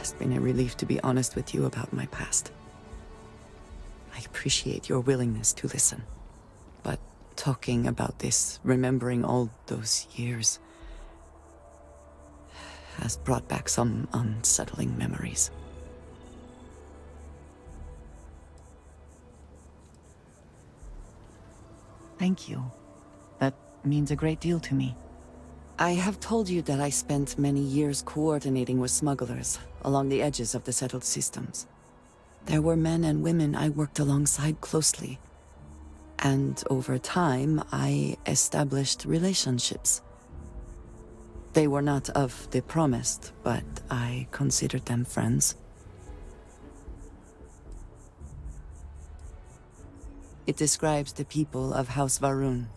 has been a relief to be honest with you about my past. I appreciate your willingness to listen. But talking about this, remembering all those years, has brought back some unsettling memories. Thank you. That means a great deal to me. I have told you that I spent many years coordinating with smugglers along the edges of the settled systems. There were men and women I worked alongside closely. And over time, I established relationships. They were not of the promised, but I considered them friends. It describes the people of House Varun.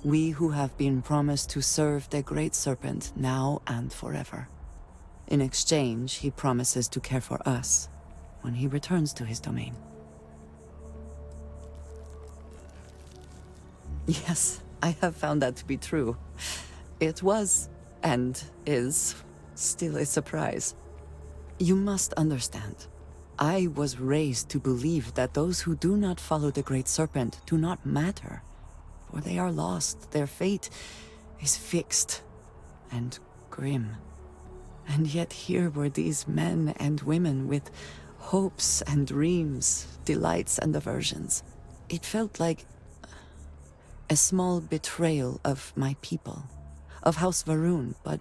We who have been promised to serve the Great Serpent now and forever. In exchange, he promises to care for us when he returns to his domain. Yes, I have found that to be true. It was, and is, still a surprise. You must understand. I was raised to believe that those who do not follow the Great Serpent do not matter. For they are lost, their fate is fixed and grim. And yet here were these men and women with hopes and dreams, delights and aversions. It felt like a small betrayal of my people, of House Varun, but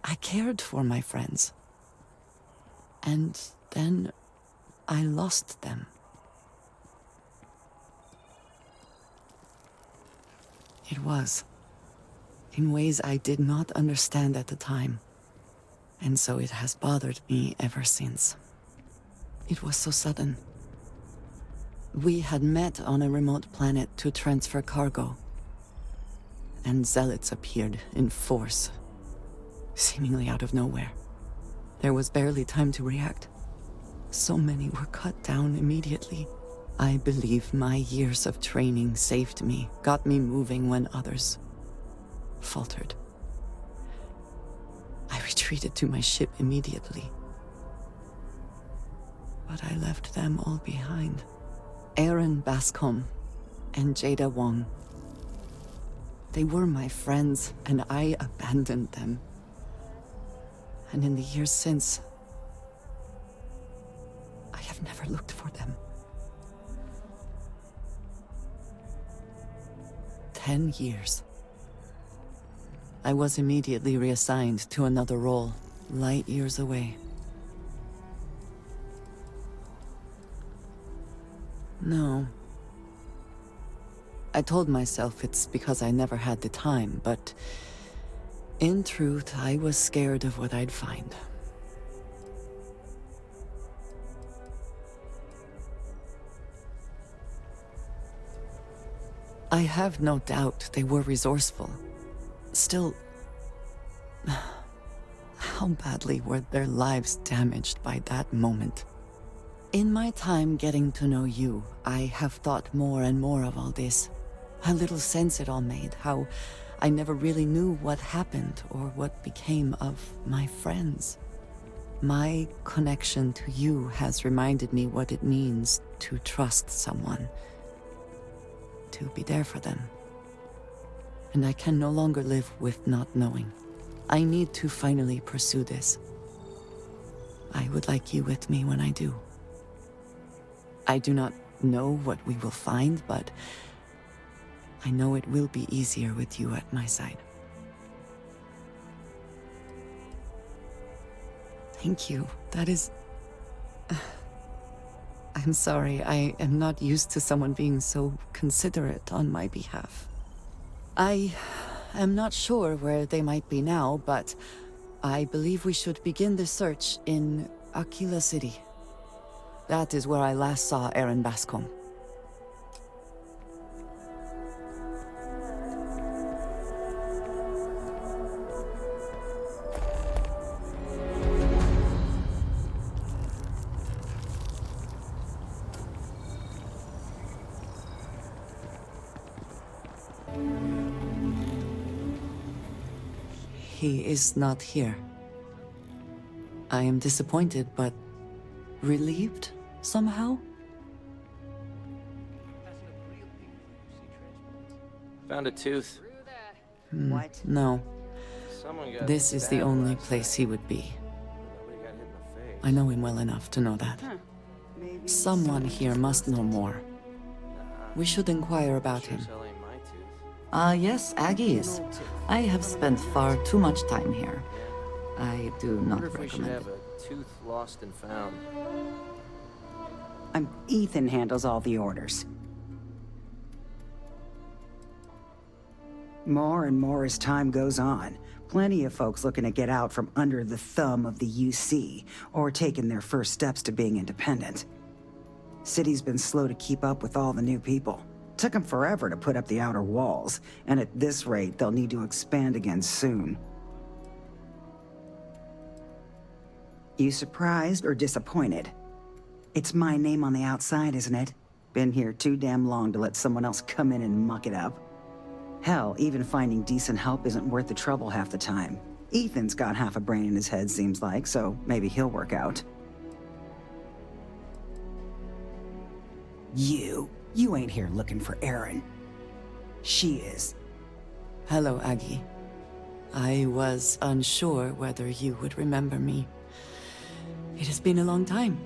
I cared for my friends. And then I lost them. It was, in ways I did not understand at the time, and so it has bothered me ever since. It was so sudden. We had met on a remote planet to transfer cargo, and zealots appeared in force, seemingly out of nowhere. There was barely time to react. So many were cut down immediately. I believe my years of training saved me, got me moving when others faltered. I retreated to my ship immediately. But I left them all behind. Aaron Bascom and Jada Wong. They were my friends, and I abandoned them. And in the years since, I have never looked for them. 10 years. I was immediately reassigned to another role, light years away. No. I told myself it's because I never had the time, but in truth, I was scared of what I'd find. I have no doubt they were resourceful. Still, how badly were their lives damaged by that moment? In my time getting to know you, I have thought more and more of all this. How little sense it all made, how I never really knew what happened or what became of my friends. My connection to you has reminded me what it means to trust someone, to be there for them. And I can no longer live with not knowing. I need to finally pursue this. I would like you with me when I do. I do not know what we will find, but I know it will be easier with you at my side. Thank you. That is... I'm sorry, I am not used to someone being so considerate on my behalf. I am not sure where they might be now, but I believe we should begin the search in Aquila City. That is where I last saw Aaron Bascom. He is not here. I am disappointed, but relieved somehow? Found a tooth. What? No. Someone got This is the stabbed only last place he would be. night. Nobody got hit in the face. I know him well enough to know that. Huh. Maybe Someone here must know more. We should inquire about Sure him. selling my tooth. Yes, Aggies. I have spent far too much time here. I do not Wonder if we should recommend have it. a tooth lost and found. Ethan handles all the orders. More and more as time goes on. Plenty of folks looking to get out from under the thumb of the UC, or taking their first steps to being independent. City's been slow to keep up with all the new people. Took them forever to put up the outer walls, and at this rate, they'll need to expand again soon. You surprised or disappointed? It's my name on the outside, isn't it? Been here too damn long to let someone else come in and muck it up. Hell, even finding decent help isn't worth the trouble half the time. Ethan's got half a brain in his head, seems like, so maybe he'll work out. You ain't here looking for Erin. She is. Hello, Aggie. I was unsure whether you would remember me. It has been a long time.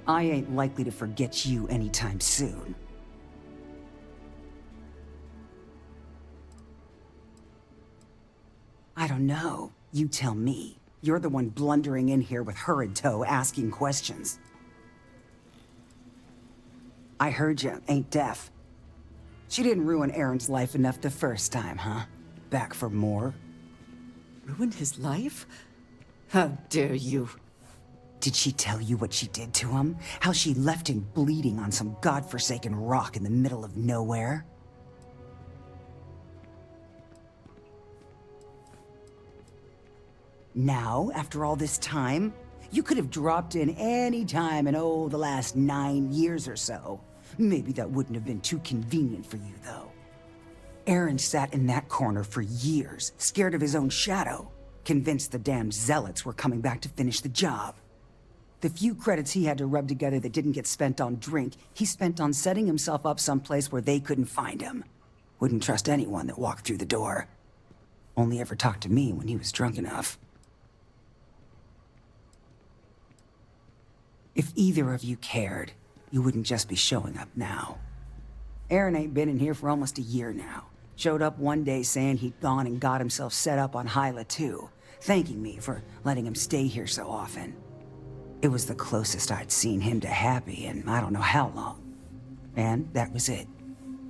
I ain't likely to forget you anytime soon. I don't know. You tell me. You're the one blundering in here with her in tow, asking questions. I heard you, ain't deaf. She didn't ruin Aaron's life enough the first time, huh? Back for more? Ruined his life? How dare you? Did she tell you what she did to him? How she left him bleeding on some godforsaken rock in the middle of nowhere? Now, after all this time, you could have dropped in any time in, the last 9 years or so. Maybe that wouldn't have been too convenient for you, though. Aaron sat in that corner for years, scared of his own shadow, convinced the damn zealots were coming back to finish the job. The few credits he had to rub together that didn't get spent on drink, he spent on setting himself up someplace where they couldn't find him. Wouldn't trust anyone that walked through the door. Only ever talked to me when he was drunk enough. If either of you cared, you wouldn't just be showing up now. Aaron ain't been in here for almost a year now. Showed up one day saying he'd gone and got himself set up on Hyla too, thanking me for letting him stay here so often. It was the closest I'd seen him to happy in I don't know how long. And that was it.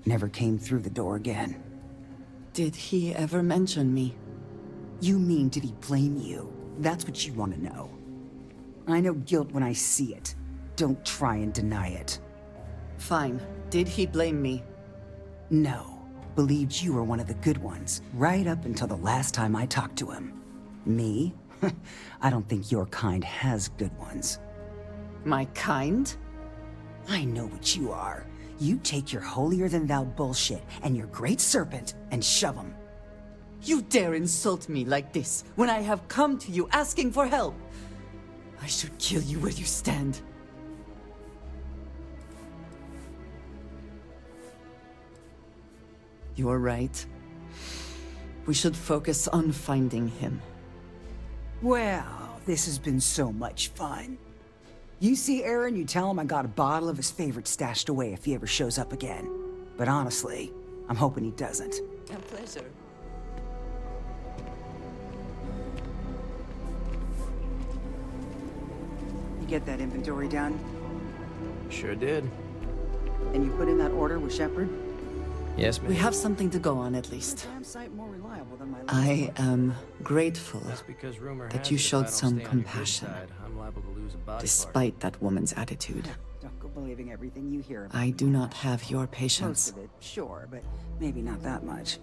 Never came through the door again. Did he ever mention me? You mean, did he blame you? That's what you want to know. I know guilt when I see it. Don't try and deny it. Fine. Did he blame me? No. Believed you were one of the good ones, right up until the last time I talked to him. Me? I don't think your kind has good ones. My kind? I know what you are. You take your holier-than-thou bullshit and your great serpent and shove them. You dare insult me like this when I have come to you asking for help? I should kill you where you stand. You're right. We should focus on finding him. Well, this has been so much fun. You see Aaron, you tell him I got a bottle of his favorite stashed away if he ever shows up again. But honestly, I'm hoping he doesn't. A pleasure. You get that inventory done? Sure did. And you put in that order with Shepard? Yes, ma'am. We have something to go on at least. Damn sight more reliable than my last I one. am grateful That's because rumor that has you it if showed I don't some stay on your good compassion, side, I'm liable to lose a body part. despite that woman's attitude. Don't go believing everything you hear about I me. do not have your Most patience. of it, sure, but maybe not that much.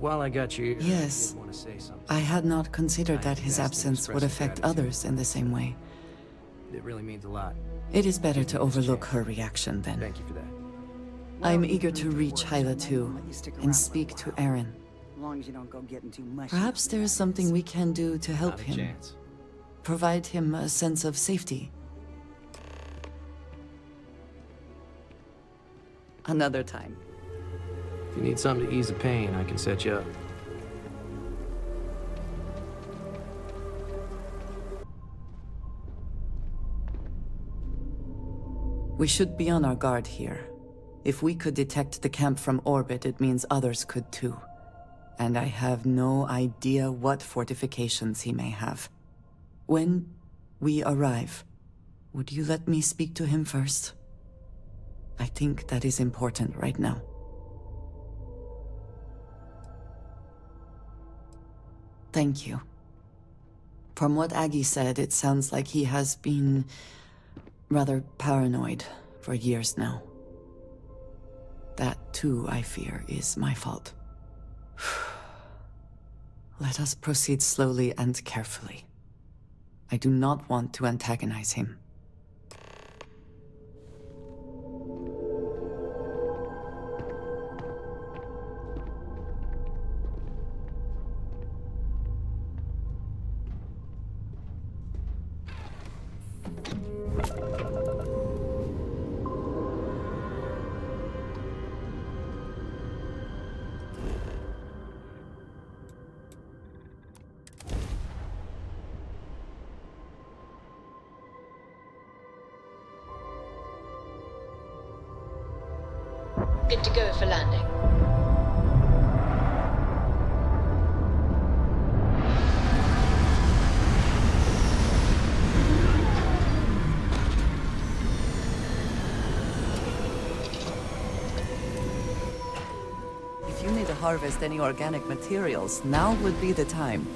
While I got you, Yes. I did want to say something. I had not considered that his I asked to absence would express affect gratitude. others in the same way. It really means a lot. It is better to Give me this overlook chance. her reaction then. Thank you for that. I'm Well, eager you to proved reach your Hyla worth, so I too, won't let you stick around and for a speak to while. Aaron. As long as you don't go getting too much. Perhaps there is something we can do to help Not a him. chance. provide him a sense of safety. Another time. If you need something to ease the pain, I can set you up. We should be on our guard here. If we could detect the camp from orbit, it means others could too. And I have no idea what fortifications he may have. When we arrive, would you let me speak to him first? I think that is important right now. Thank you. From what Aggie said, it sounds like he has been rather paranoid for years now. That, too, I fear, is my fault. Let us proceed slowly and carefully. I do not want to antagonize him. Good to go for landing. If you need to harvest any organic materials, now would be the time.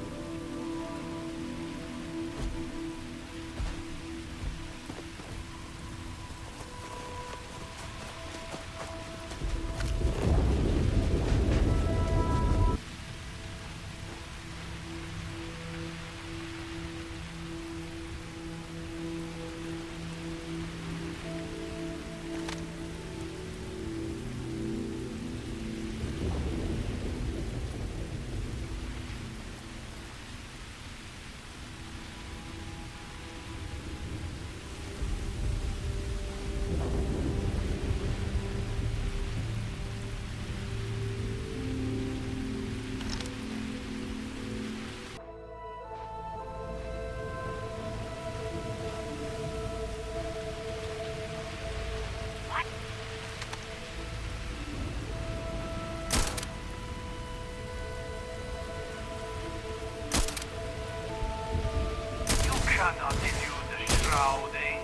Cannot defuse the shrouding.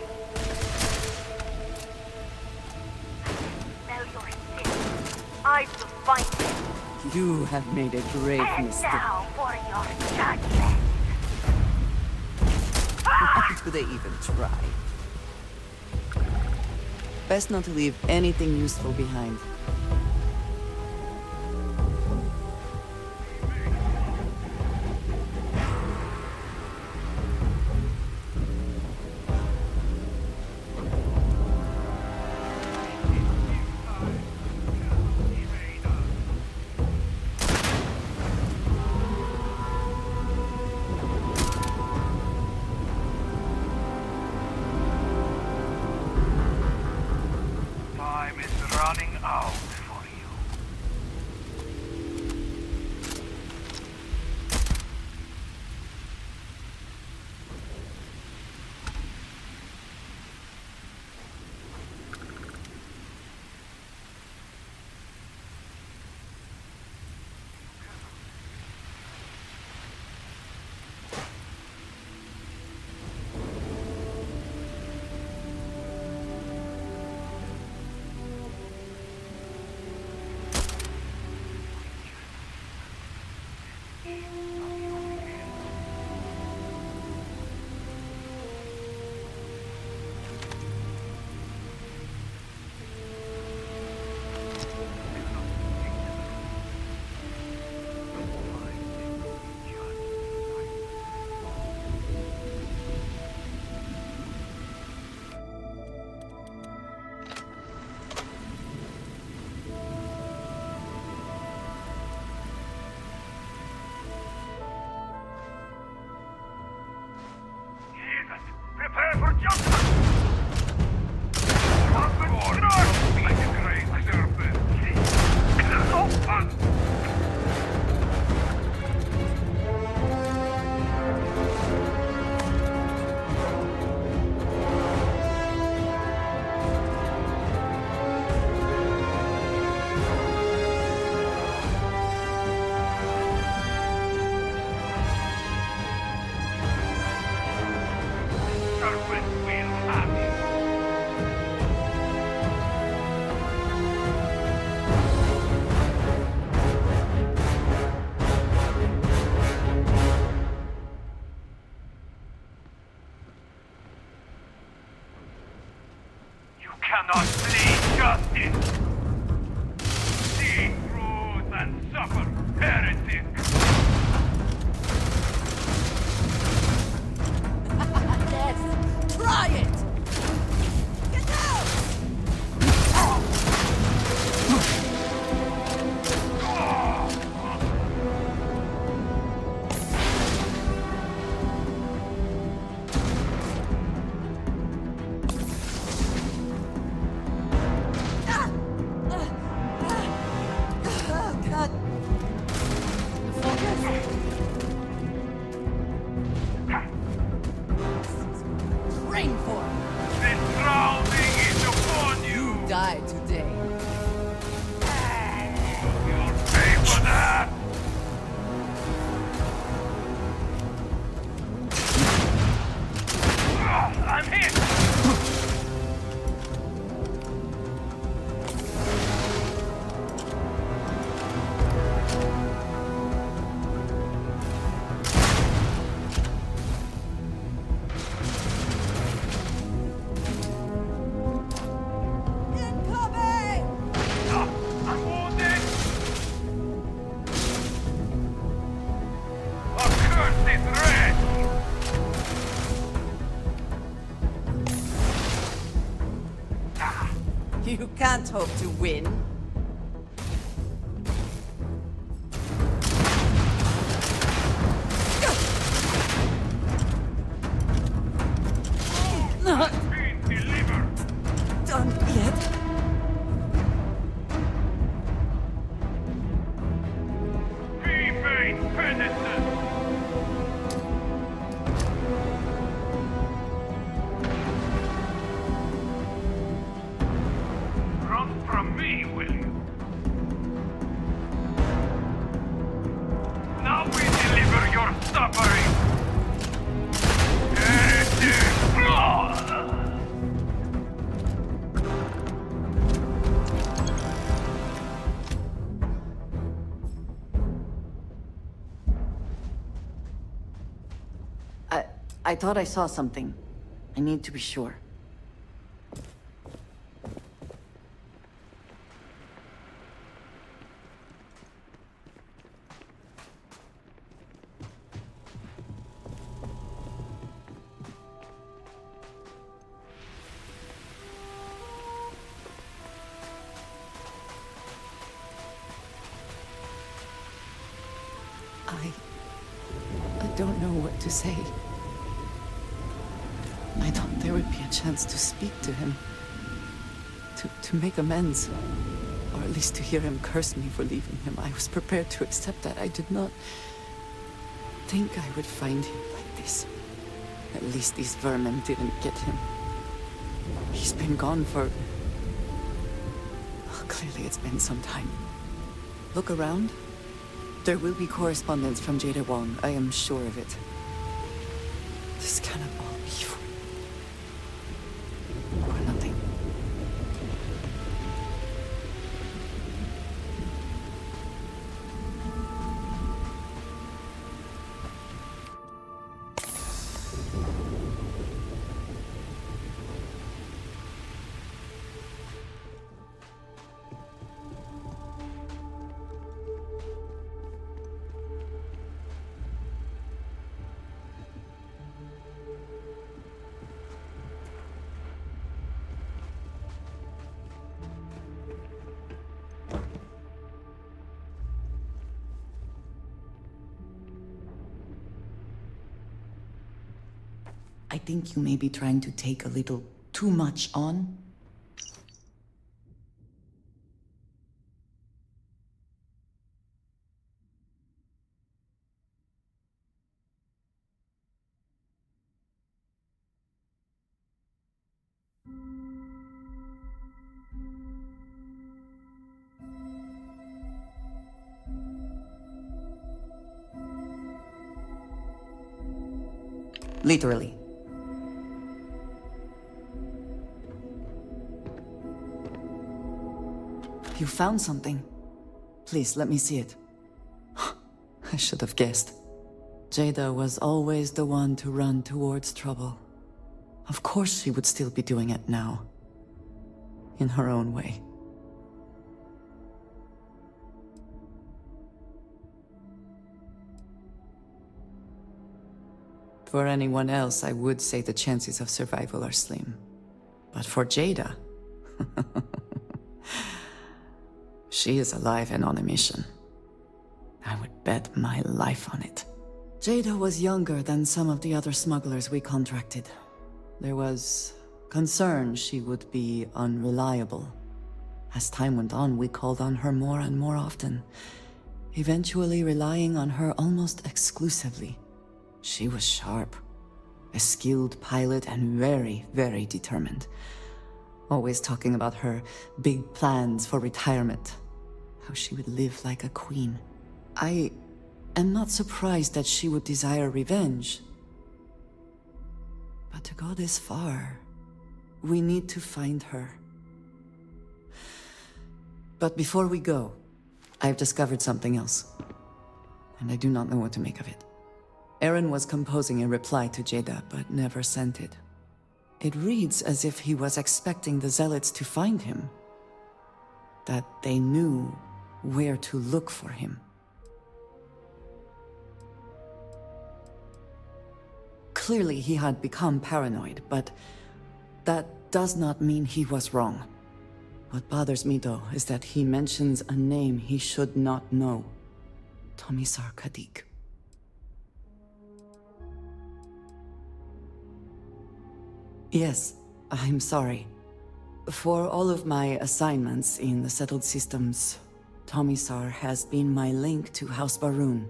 Smell your sin. I will find it. You have made a grave And mistake. now for your judgment. Why do they even try? Best not to leave anything useful behind. Time is running out for you. but we'll have you. You cannot flee justice. See truth and suffer, heretic. Yes! Try it! Get down! Oh, God. Focus. Rain for The drowning is upon you. die today. You'll pay for that. I'm hit. Incoming! I'm wounded. Accursed wretch. You can't hope to win. Not Been delivered. done yet. Be made penitent. Run from me, will you? Now we deliver your suffering. Heretic. I thought I saw something. I need to be sure. I don't know what to say. I thought there would be a chance to speak to him. To make amends. Or at least to hear him curse me for leaving him. I was prepared to accept that. I did not think I would find him like this. At least these vermin didn't get him. He's been gone for... Oh, clearly it's been some time. Look around. There will be correspondence from Jada Wong. I am sure of it. This cannot all be for nothing. I think you may be trying to take a little too much on. Literally. You found something. Please, let me see it. I should have guessed. Jada was always the one to run towards trouble. Of course she would still be doing it now. In her own way. For anyone else, I would say the chances of survival are slim. But for Jada... she is alive and on a mission. I would bet my life on it. Jada was younger than some of the other smugglers we contracted. There was concern she would be unreliable. As time went on, we called on her more and more often, eventually relying on her almost exclusively. She was sharp, a skilled pilot and very, very determined. Always talking about her big plans for retirement, how she would live like a queen. I am not surprised that she would desire revenge. But to go this far, we need to find her. But before we go, I've discovered something else. And I do not know what to make of it. Aaron was composing a reply to Jada, but never sent it. It reads as if he was expecting the Zealots to find him. That they knew where to look for him. Clearly he had become paranoid, but that does not mean he was wrong. What bothers me, though, is that he mentions a name he should not know. Tomisar Kadik. Yes, I'm sorry. For all of my assignments in the settled systems, Tomisar has been my link to House Baroon.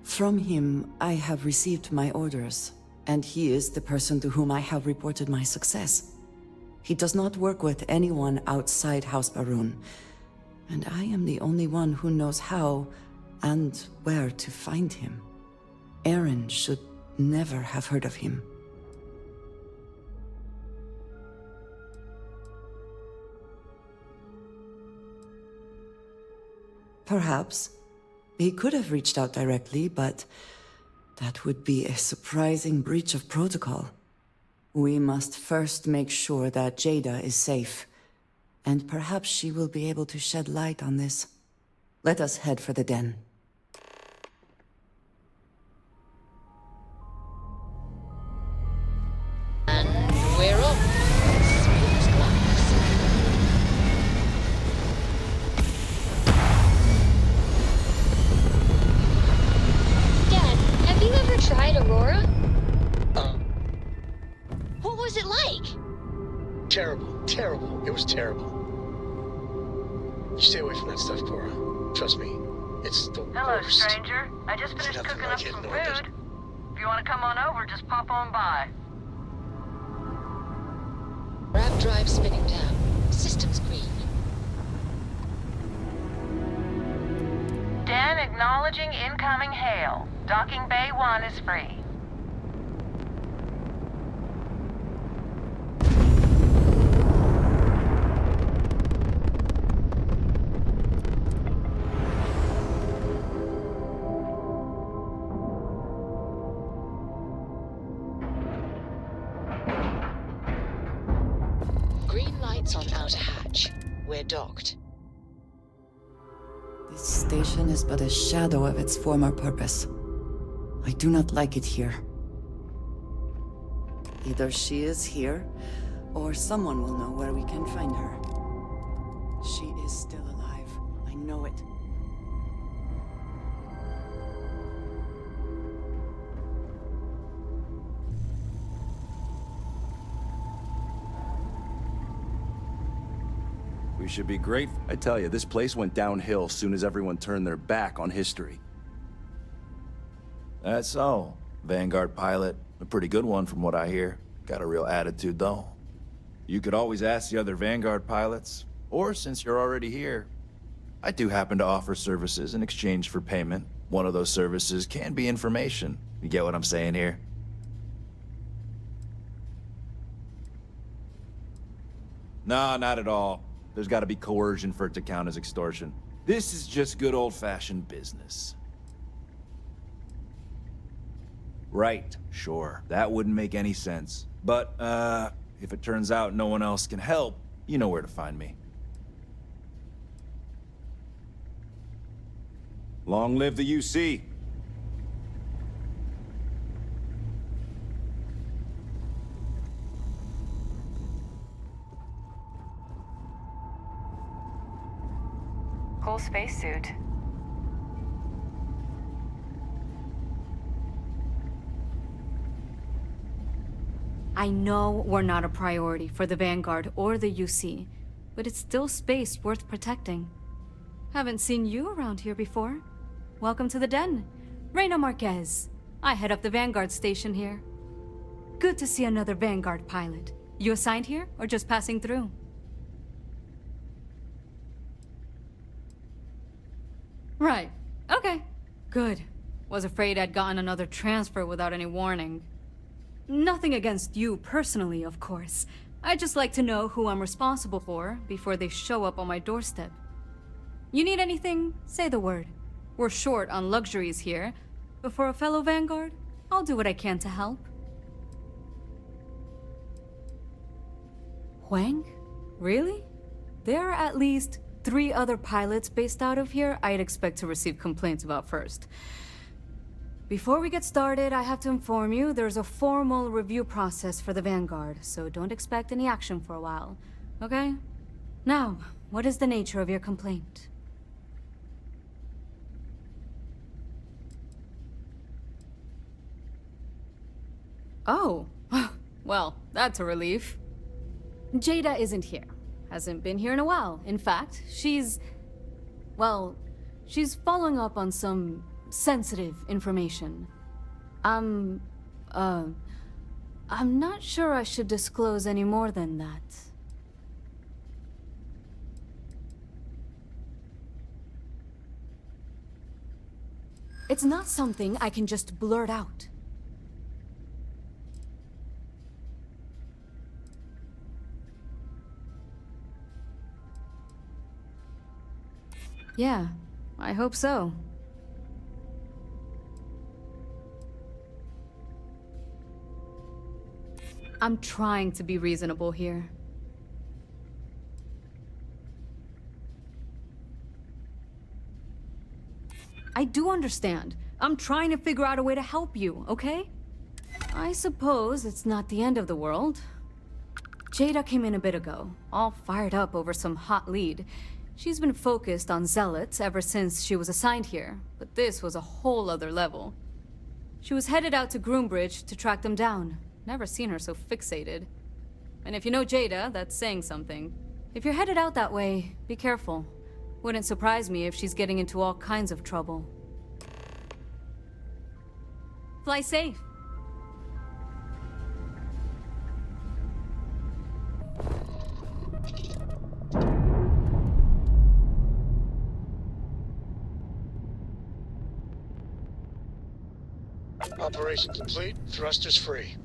From him, I have received my orders, and he is the person to whom I have reported my success. He does not work with anyone outside House Baroon, and I am the only one who knows how and where to find him. Aaron should never have heard of him. Perhaps. He could have reached out directly, but that would be a surprising breach of protocol. We must first make sure that Jada is safe, and perhaps she will be able to shed light on this. Let us head for the den. And we're off. Smooth glass. Dad, have you ever tried Aurora? What was it like? Terrible, terrible. It was terrible. You stay away from that stuff, Cora. Trust me, it's the Hello, worst. stranger. I just finished Nothing cooking like up it, some no, I food. If you want to come on over, just pop on by. Ramp drive spinning down. Systems green. Dan acknowledging incoming hail. Docking Bay 1 is free. Green lights on outer hatch. We're docked. This station is but a shadow of its former purpose. I do not like it here. Either she is here, or someone will know where we can find her. She is still alive. I know it. We should be grateful. I tell you, this place went downhill soon as everyone turned their back on history. That's so. Vanguard pilot, a pretty good one from what I hear. Got a real attitude, though. You could always ask the other Vanguard pilots, or since you're already here, I do happen to offer services in exchange for payment. One of those services can be information. You get what I'm saying here? No, not at all. there's gotta be coercion for it to count as extortion. This is just good old-fashioned business. Right, sure. That wouldn't make any sense. But, if it turns out no one else can help, you know where to find me. Long live the UC. Cool spacesuit. I know we're not a priority for the Vanguard or the UC, but it's still space worth protecting. Haven't seen you around here before. Welcome to the den. Reina Marquez. I head up the Vanguard station here. Good to see another Vanguard pilot. You assigned here, or just passing through? Right. Okay. Good. Was afraid I'd gotten another transfer without any warning. Nothing against you personally, of course. I'd just like to know who I'm responsible for before they show up on my doorstep. You need anything? Say the word. We're short on luxuries here, but for a fellow Vanguard, I'll do what I can to help. Huang? Really? There are at least 3 other pilots based out of here I'd expect to receive complaints about first. Before we get started, I have to inform you there's a formal review process for the Vanguard, so don't expect any action for a while, okay? Now, what is the nature of your complaint? Oh, well, that's a relief. Jada isn't here. Hasn't been here in a while. In fact, she's following up on some sensitive information. I'm not sure I should disclose any more than that. It's not something I can just blurt out. Yeah, I hope so. I'm trying to be reasonable here. I do understand. I'm trying to figure out a way to help you, okay? I suppose it's not the end of the world. Jada came in a bit ago, all fired up over some hot lead. She's been focused on zealots ever since she was assigned here, but this was a whole other level. She was headed out to Groombridge to track them down. Never seen her so fixated. And if you know Jada, that's saying something. If you're headed out that way, be careful. Wouldn't surprise me if she's getting into all kinds of trouble. Fly safe. Operation complete. Thrusters free.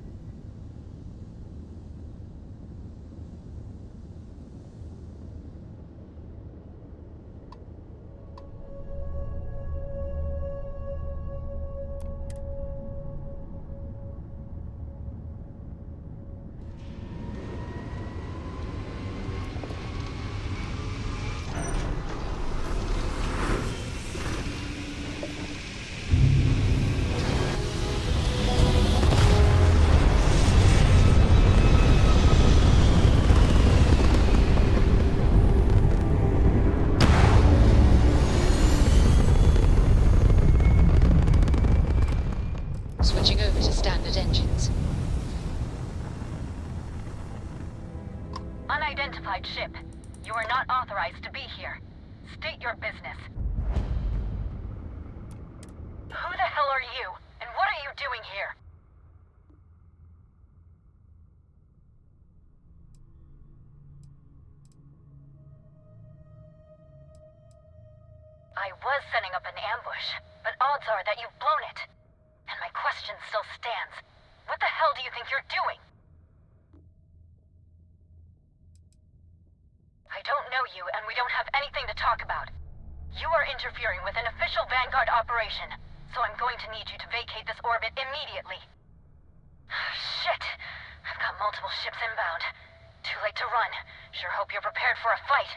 Switching over to standard engines. Unidentified ship. You are not authorized to be here. State your business. Who the hell are you? And what are you doing here? I was setting up an ambush, but odds are that you've blown it. And my question still stands. What the hell do you think you're doing? I don't know interfering with an official Vanguard operation, so I'm going to need you to vacate this orbit immediately. Shit! I've got multiple ships inbound. Too late to run. Sure hope you're prepared for a fight.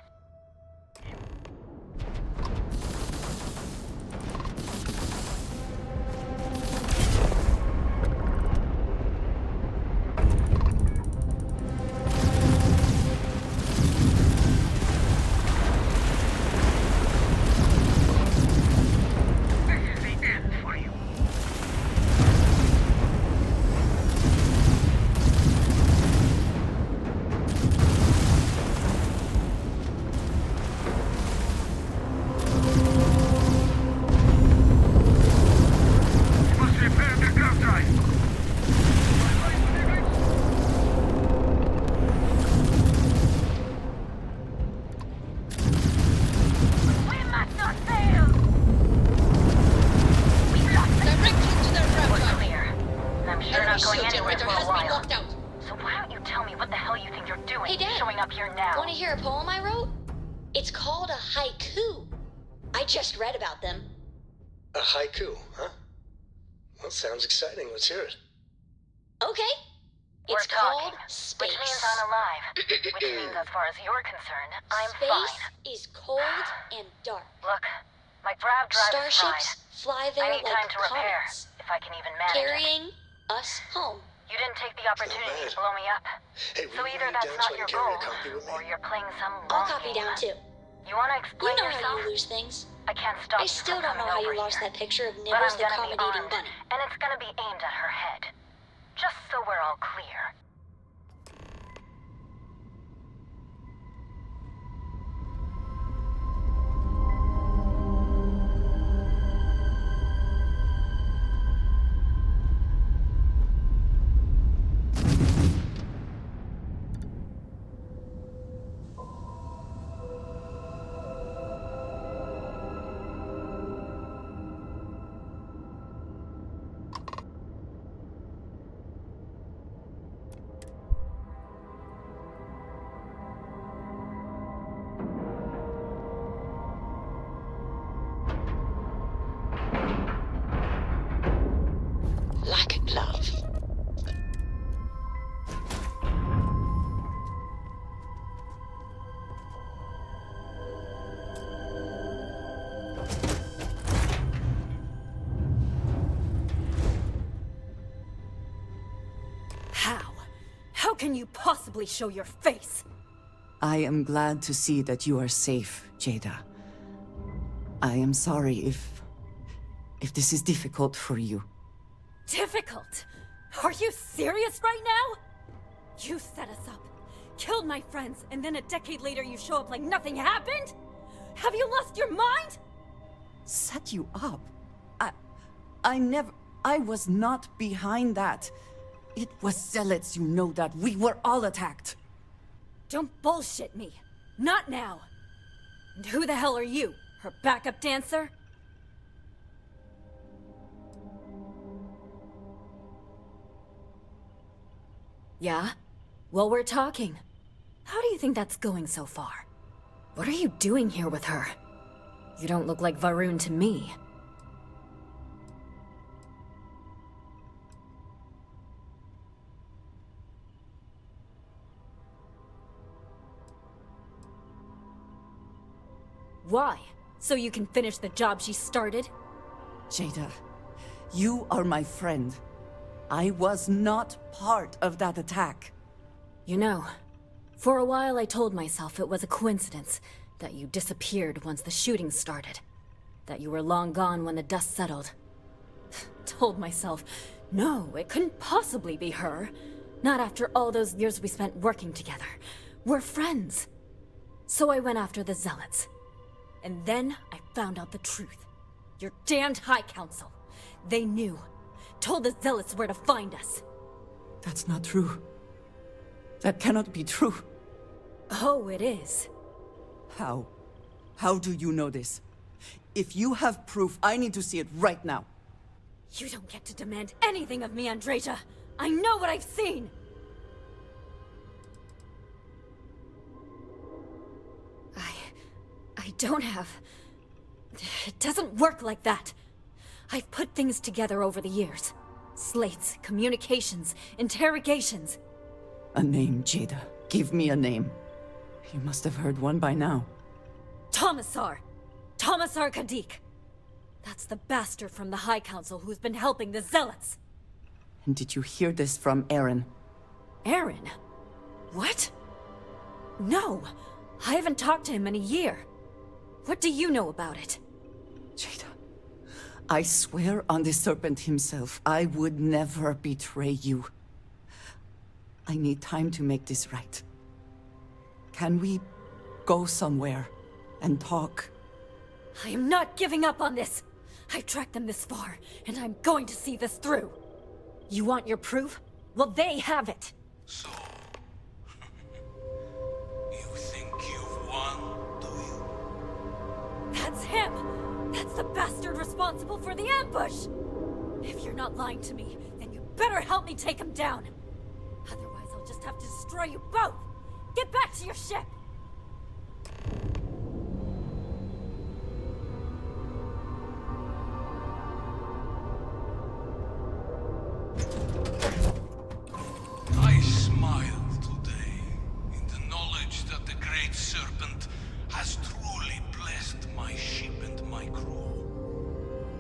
It's called a haiku. I just read about them. A haiku, huh? Well, sounds exciting. Let's hear it. Okay. It's called Space. Which means I'm alive. Which means, as far as you're concerned, I'm Space fine. Space is cold and dark. Look, my grav drive is fried. Starships fly there I need like time to repair, comets, if I can even manage carrying us home. You didn't take the opportunity to blow me up. Hey, So will you either write that's down not so I your can carry goal, a copy with me? or you're playing some I'll long copy game. down too. You wanna You explain know how yourself? you lose things. I can't stop I you still from don't know coming how you over lost here. that picture of But Nibbles I'm the gonna be comet-eating armed, bunny. and it's gonna be aimed at her head. Just so we're all clear. Like love. How? How can you possibly show your face? I am glad to see that you are safe, Jada. I am sorry if this is difficult for you. Difficult? Are you serious right now? You set us up, killed my friends, and then a decade later you show up like nothing happened? Have you lost your mind? Set you up? I was not behind that. It was zealots, you know that. We were all attacked. Don't bullshit me. Not now. And who the hell are you? Her backup dancer? Yeah? Well, we're talking. How do you think that's going so far? What are you doing here with her? You don't look like Varun to me. Why? So you can finish the job she started? Jada, you are my friend. I was not part of that attack. You know, for a while I told myself it was a coincidence that you disappeared once the shooting started. That you were long gone when the dust settled. Told myself, no, it couldn't possibly be her. Not after all those years we spent working together. We're friends. So I went after the Zealots. And then I found out the truth. Your damned High Council. They knew. Told the Zealots where to find us. That's not true. That cannot be true. Oh, it is. How? How do you know this? If you have proof, I need to see it right now. You don't get to demand anything of me, Andreja. I know what I've seen! I don't have It doesn't work like that. I've put things together over the years. Slates, communications, interrogations. A name, Jada. Give me a name. You must have heard one by now. Tomasar! Tomasar Kadik! That's the bastard from the High Council who's been helping the Zealots! And did you hear this from Aaron? Aaron? What? No! I haven't talked to him in a year. What do you know about it? Jada, I swear on the Serpent himself, I would never betray you. I need time to make this right. Can we go somewhere and talk? I am not giving up on this! I've tracked them this far, and I'm going to see this through. You want your proof? Well, they have it. So, you think you've won, do you? That's him! That's the bastard responsible for the ambush! If you're not lying to me, then you better help me take him down. Otherwise, I'll just have to destroy you both! Get back to your ship! I smile today in the knowledge that the Great Serpent has truly blessed my ship and my crew.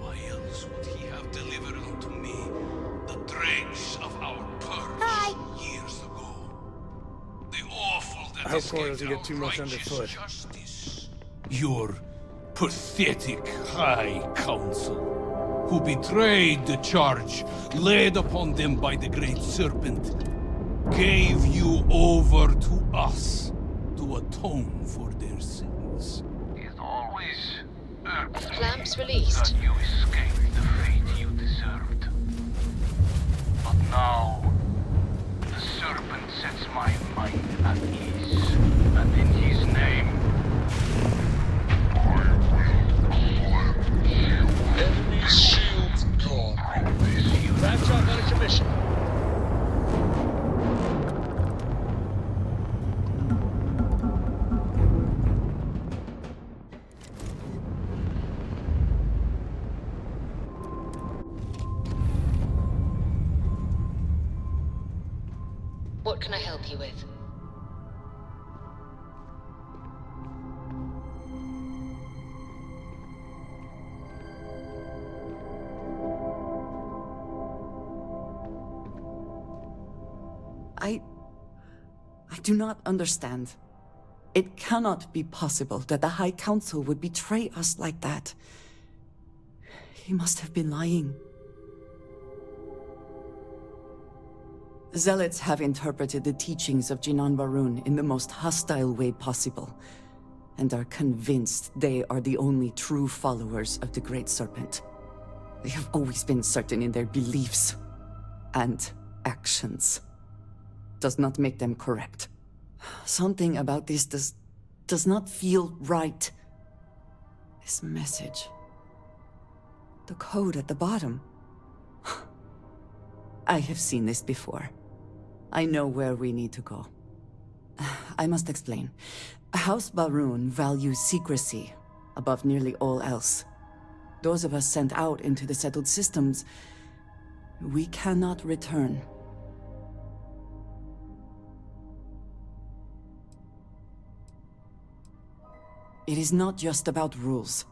Why else would he have delivered unto me the dregs of our purge years ago? The awful that I hope Cora escaped doesn't get our too much righteous underfoot. justice. Your pathetic High Council, who betrayed the charge laid upon them by the Great Serpent, gave you over to us to atone for their sins. It always irked me Clamps released. that you escaped the fate you deserved. But now, the Serpent sets my mind at ease, and in his name, Enemy shields gone. Laptop out of commission. What can I help you with? I do not understand. It cannot be possible that the High Council would betray us like that. He must have been lying. Zealots have interpreted the teachings of Jinan Barun in the most hostile way possible, and are convinced they are the only true followers of the Great Serpent. They have always been certain in their beliefs and actions. Does not make them correct. Something about this does not feel right. This message. The code at the bottom. I have seen this before. I know where we need to go. I must explain. House Barun values secrecy above nearly all else. Those of us sent out into the settled systems, we cannot return. It is not just about rules.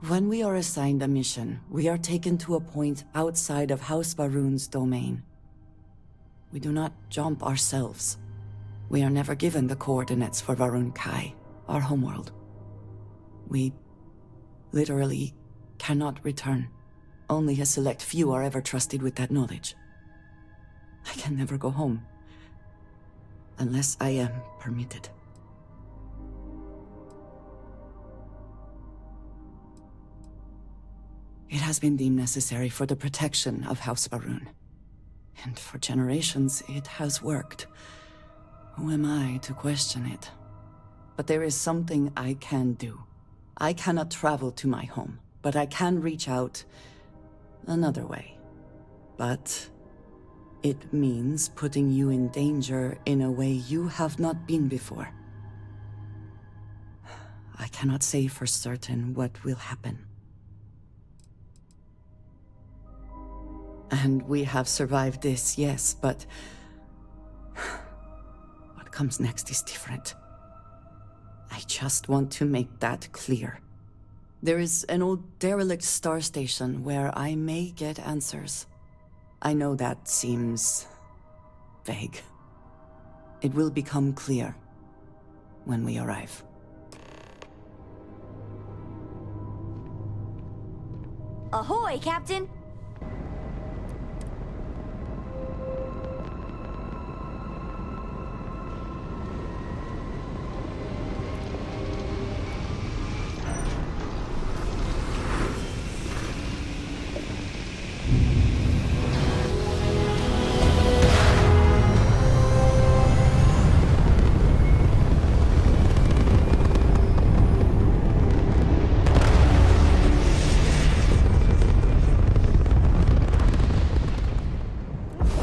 When we are assigned a mission, we are taken to a point outside of House Barun's domain. We do not jump ourselves. We are never given the coordinates for Varun Kai, our homeworld. We literally cannot return. Only a select few are ever trusted with that knowledge. I can never go home. Unless I am permitted. It has been deemed necessary for the protection of House Barun. And for generations, it has worked. Who am I to question it? But there is something I can do. I cannot travel to my home, but I can reach out another way. But it means putting you in danger in a way you have not been before. I cannot say for certain what will happen. And we have survived this, yes, but what comes next is different. I just want to make that clear. There is an old derelict star station where I may get answers. I know that seems vague. It will become clear when we arrive. Ahoy, Captain!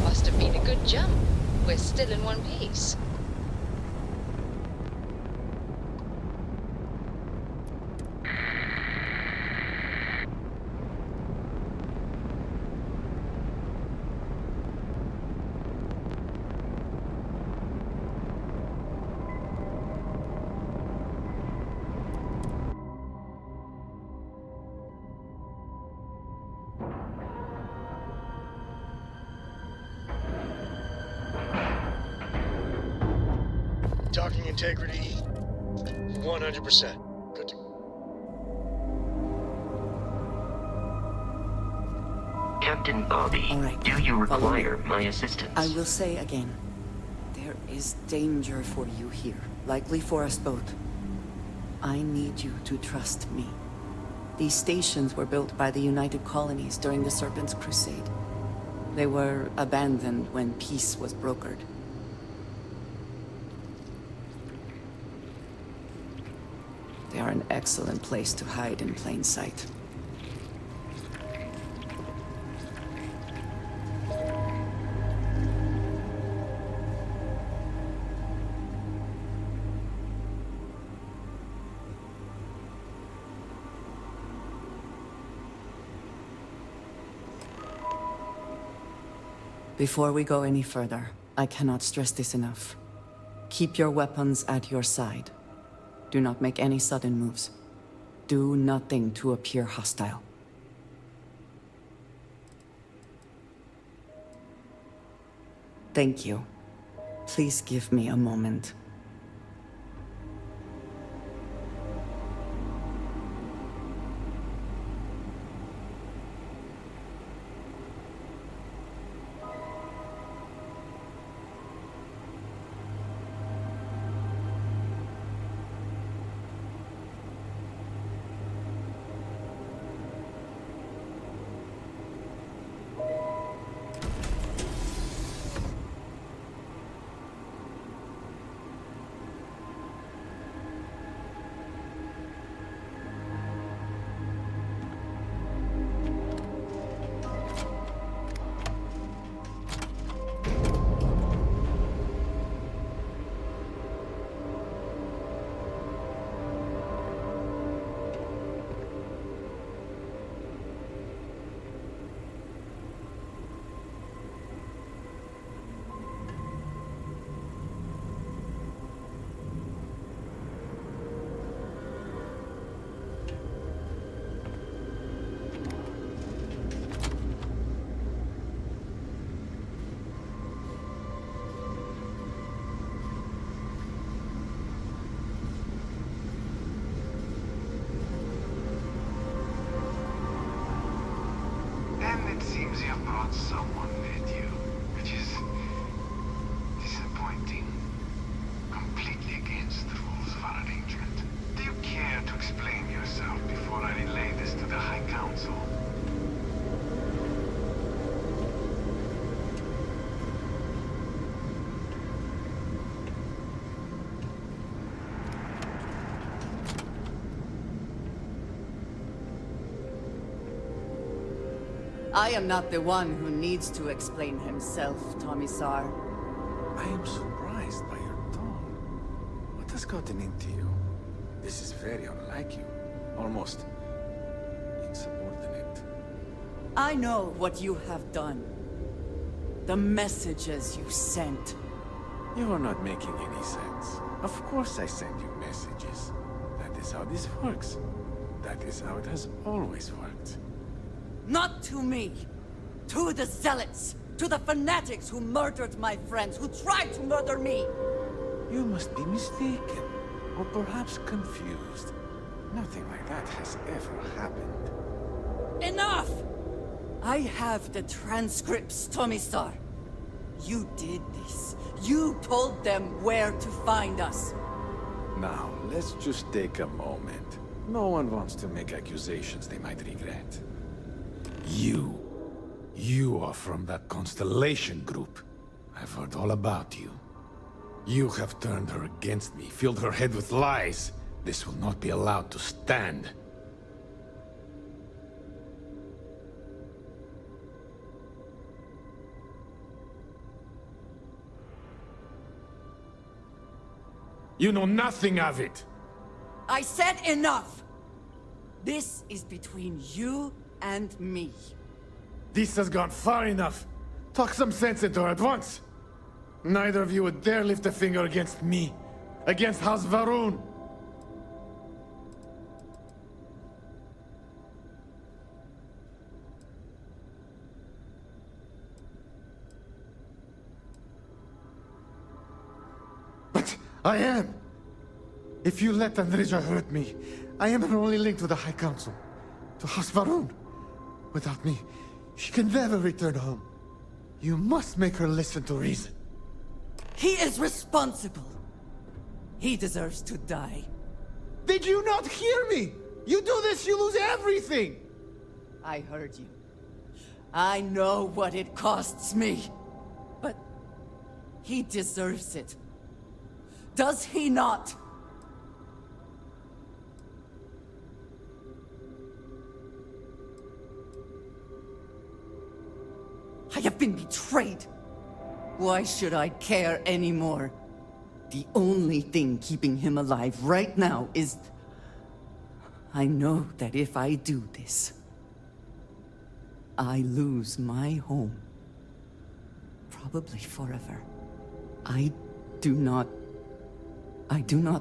Must have been a good jump. We're still in one piece. Docking integrity, 100%. Good to Captain Bobby, All right, do you follow me. require my assistance? I will say again, there is danger for you here, likely for us both. I need you to trust me. These stations were built by the United Colonies during the Serpent's Crusade. They were abandoned when peace was brokered. They are an excellent place to hide in plain sight. Before we go any further, I cannot stress this enough. Keep your weapons at your side. Do not make any sudden moves. Do nothing to appear hostile. Thank you. Please give me a moment. And it seems you brought someone with you, which is disappointing. Completely against the rules of our arrangement. Do you care to explain yourself before I relay this to the High Council? I am not the one who needs to explain himself, Tommissar. I am surprised by your tone. What has gotten into you? This is very unlike you. Almost insubordinate. I know what you have done. The messages you sent. You are not making any sense. Of course I send you messages. That is how this works. That is how it has always worked. Not to me. To the zealots. To the fanatics who murdered my friends, who tried to murder me. You must be mistaken. Or perhaps confused. Nothing like that has ever happened. Enough! I have the transcripts, Tomisar. You did this. You told them where to find us. Now, let's just take a moment. No one wants to make accusations they might regret. You are from that Constellation group. I've heard all about you. You have turned her against me, filled her head with lies. This will not be allowed to stand. You know nothing of it! I said enough! This is between you and me. This has gone far enough. Talk some sense into her at once. Neither of you would dare lift a finger against me. Against House Varun. But I am. If you let Andreja hurt me, I am her only link to the High Council. To House Varun. Without me, she can never return home. You must make her listen to reason. He is responsible. He deserves to die. Did you not hear me? You do this, you lose everything! I heard you. I know what it costs me. But he deserves it. Does he not? I have been betrayed. Why should I care anymore? The only thing keeping him alive right now is... I know that if I do this, I lose my home. Probably forever. I do not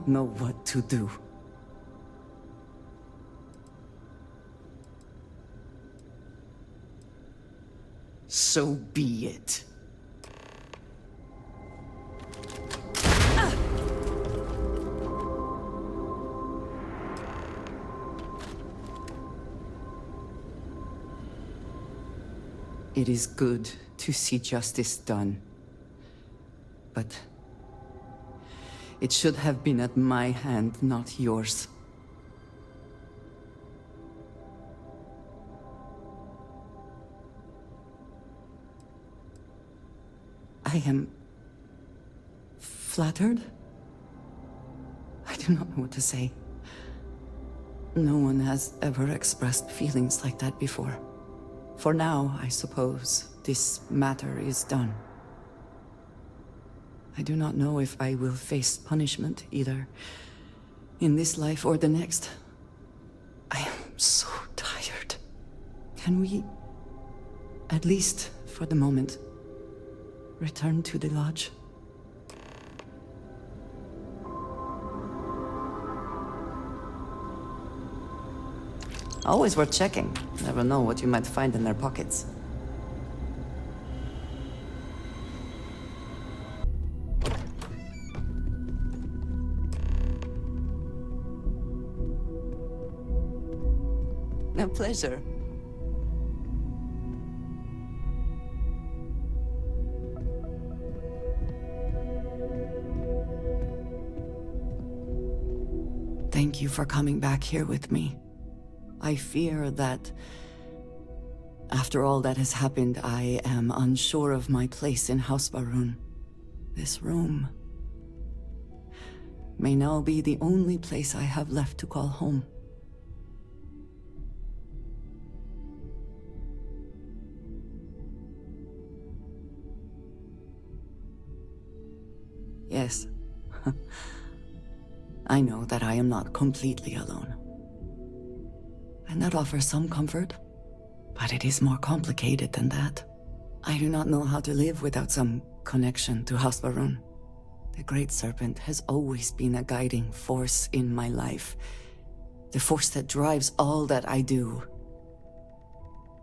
know what to do. So be it. It is good to see justice done. But it should have been at my hand, not yours. I am flattered. I do not know what to say. No one has ever expressed feelings like that before. For now, I suppose, this matter is done. I do not know if I will face punishment, either in this life or the next. I am so tired. Can we, at least for the moment, return to the lodge? Always worth checking. Never know what you might find in their pockets. A pleasure. Thank you for coming back here with me. I fear that, after all that has happened, I am unsure of my place in House Varun. This room may now be the only place I have left to call home. Yes. I know that I am not completely alone. And that offers some comfort, but it is more complicated than that. I do not know how to live without some connection to Hasbarun. The Great Serpent has always been a guiding force in my life. The force that drives all that I do.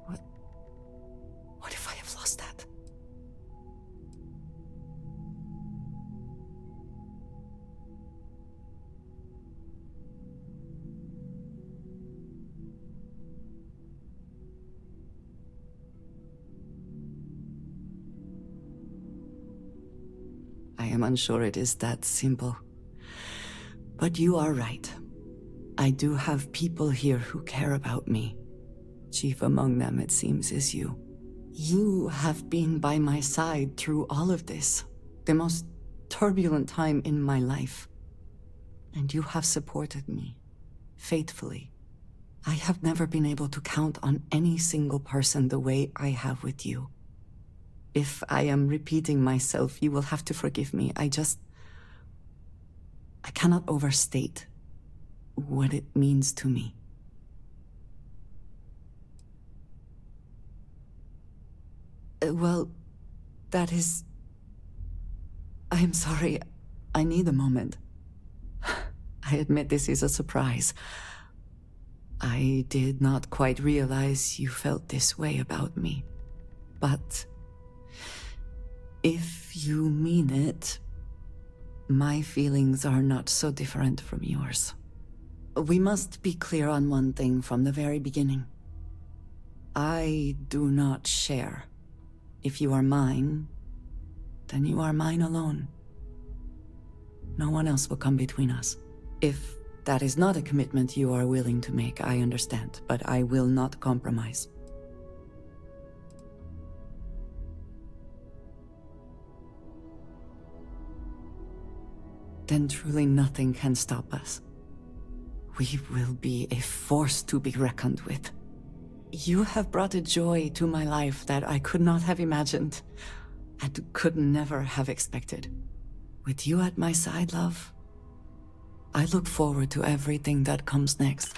What if I have lost that? I am unsure it is that simple. But you are right. I do have people here who care about me. Chief among them, it seems, is you. You have been by my side through all of this, the most turbulent time in my life. And you have supported me, faithfully. I have never been able to count on any single person the way I have with you. If I am repeating myself, you will have to forgive me. I cannot overstate what it means to me. Well, that is... I am sorry. I need a moment. I admit this is a surprise. I did not quite realize you felt this way about me. But if you mean it, my feelings are not so different from yours. We must be clear on one thing from the very beginning. I do not share. If you are mine, then you are mine alone. No one else will come between us. If that is not a commitment you are willing to make, I understand, but I will not compromise. Then truly nothing can stop us. We will be a force to be reckoned with. You have brought a joy to my life that I could not have imagined, and could never have expected. With you at my side, love, I look forward to everything that comes next.